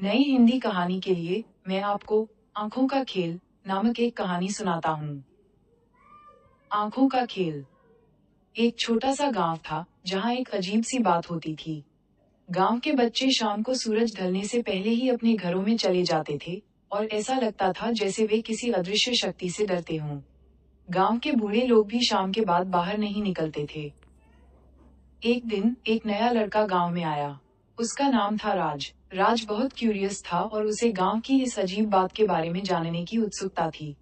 नई हिंदी कहानी के लिए मैं आपको आंखों का खेल नामक एक कहानी सुनाता हूँ। आंखों का खेल। एक छोटा सा गांव था जहाँ एक अजीब सी बात होती थी। गांव के बच्चे शाम को सूरज ढलने से पहले ही अपने घरों में चले जाते थे और ऐसा लगता था जैसे वे किसी अदृश्य शक्ति से डरते हों। गांव के बूढ़े लोग भी शाम के बाद बाहर नहीं निकलते थे। एक दिन एक नया लड़का गांव में आया। उसका नाम था राज। राज बहुत क्यूरियस था और उसे गांव की इस अजीब बात के बारे में जानने की उत्सुकता थी।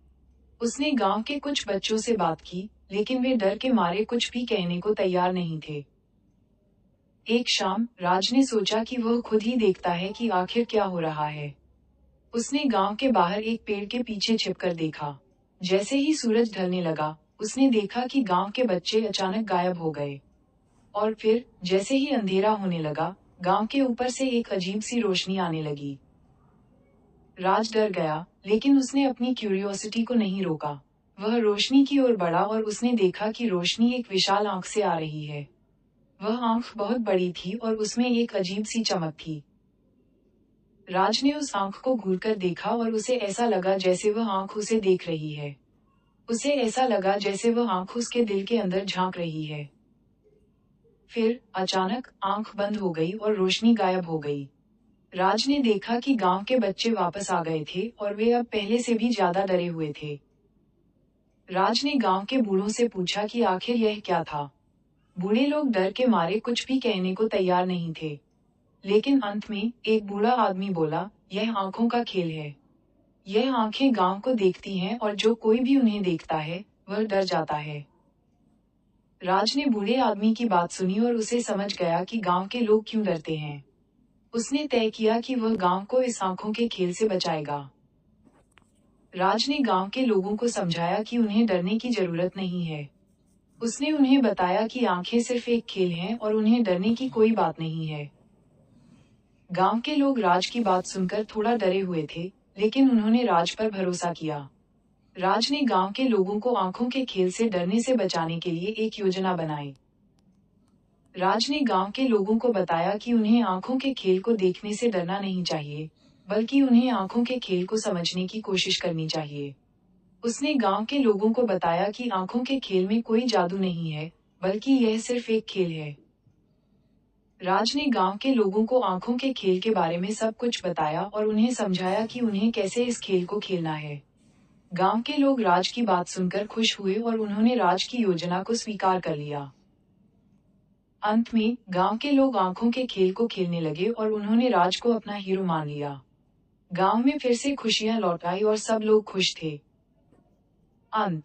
उसने गांव के कुछ बच्चों से बात की, लेकिन वे डर के मारे कुछ भी कहने को तैयार नहीं थे। एक शाम राज ने सोचा कि वह खुद ही देखता है कि आखिर क्या हो रहा है। उसने गांव के बाहर एक पेड़ के पीछे छिपकर देखा। जैसे ही सूरज ढलने लगा, उसने देखा कि गांव के बच्चे अचानक गायब हो गए। और फिर जैसे ही अंधेरा होने लगा, गांव के ऊपर से एक अजीब सी रोशनी आने लगी। राज डर गया, लेकिन उसने अपनी क्यूरियोसिटी को नहीं रोका। वह रोशनी की ओर बढ़ा और उसने देखा कि रोशनी एक विशाल आंख से आ रही है। वह आंख बहुत बड़ी थी और उसमें एक अजीब सी चमक थी। राज ने उस आंख को घूरकर देखा और उसे ऐसा लगा जैसे वह आंख उसे देख रही है। उसे ऐसा लगा जैसे वह आंख उसके दिल के अंदर झांक रही है। फिर अचानक आंख बंद हो गई और रोशनी गायब हो गई। राज ने देखा कि गांव के बच्चे वापस आ गए थे और वे अब पहले से भी ज्यादा डरे हुए थे। राज ने गांव के बूढ़ों से पूछा कि आखिर यह क्या था। बूढ़े लोग डर के मारे कुछ भी कहने को तैयार नहीं थे। लेकिन अंत में एक बूढ़ा आदमी बोला, यह आंखों का खेल है। यह आंखें गांव को देखती हैं और जो कोई भी उन्हें देखता है, वह डर जाता है। राज ने बूढ़े आदमी की बात सुनी और उसे समझ गया कि गांव के लोग क्यों डरते हैं। उसने तय किया कि वह गांव को इस आंखों के खेल से बचाएगा। राज ने गांव के लोगों को समझाया कि उन्हें डरने की जरूरत नहीं है। उसने उन्हें बताया कि आंखें सिर्फ एक खेल हैं और उन्हें डरने की कोई बात नहीं है। गांव के लोग राज की बात सुनकर थोड़ा डरे हुए थे, लेकिन उन्होंने राज पर भरोसा किया। राज ने गांव के लोगों को आंखों के खेल से डरने से बचाने के लिए एक योजना बनाई। राज ने गांव के लोगों को बताया कि उन्हें आंखों के खेल को देखने से डरना नहीं चाहिए, बल्कि उन्हें आंखों के खेल को समझने की कोशिश करनी चाहिए। उसने गांव के लोगों को बताया कि आंखों के खेल में कोई जादू नहीं है, बल्कि यह सिर्फ एक खेल है। राज ने गांव के लोगों को आंखों के खेल के बारे में सब कुछ बताया और उन्हें समझाया कि उन्हें कैसे इस खेल को खेलना है। गांव के लोग राज की बात सुनकर खुश हुए और उन्होंने राज की योजना को स्वीकार कर लिया। अंत में गांव के लोग आंखों के खेल को खेलने लगे और उन्होंने राज को अपना हीरो मान लिया। गांव में फिर से खुशियां लौट आई और सब लोग खुश थे। अंत।